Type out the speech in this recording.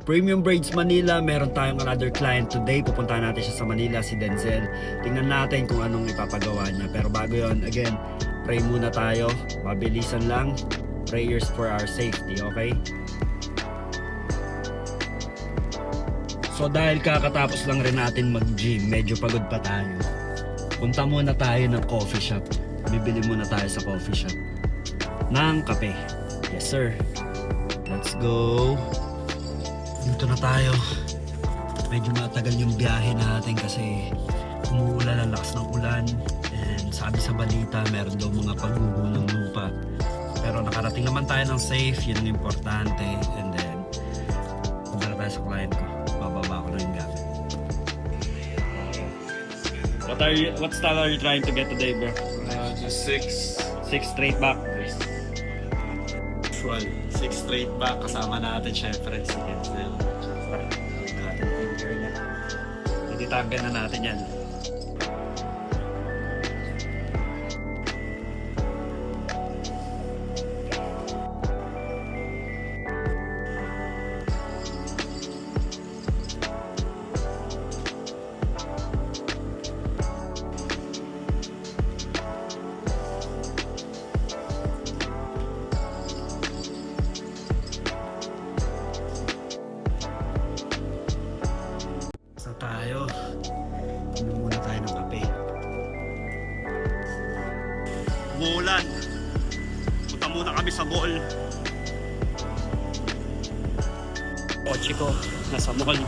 Premium Braids Manila, meron tayong another client today. Pupuntahan natin siya sa Manila, si Denzel. Tingnan natin kung anong ipapagawa niya. Pero bago yon, again, pray muna tayo. Mabilisan lang. Prayers for our safety, okay? So dahil kakatapos lang rin natin mag-gym, medyo pagod pa tayo. Punta muna tayo ng coffee shop. Bibili muna tayo sa coffee shop ng kape. Yes sir. Let's go. Dito na tayo. Medyo matagal yung biyahe natin kasi umuulan, ang lakas ng ulan. And sabi sa balita, meron daw mga pagguho ng lupa. Pero nakarating naman tayo ng safe, yun ang importante. And then, punta na tayo sa client ko. Bababa ko na yung gamit. What style are you trying to get today, bro? Just 6. 6 straight back. 6 straight back. Kasama natin syempre si Denzel. Natin finger niya. Ititanggal na natin yan. Tayo. Inom muna tayo ng kape. Umuulan. Punta muna kami sa mall. Kotse ko nasa mall.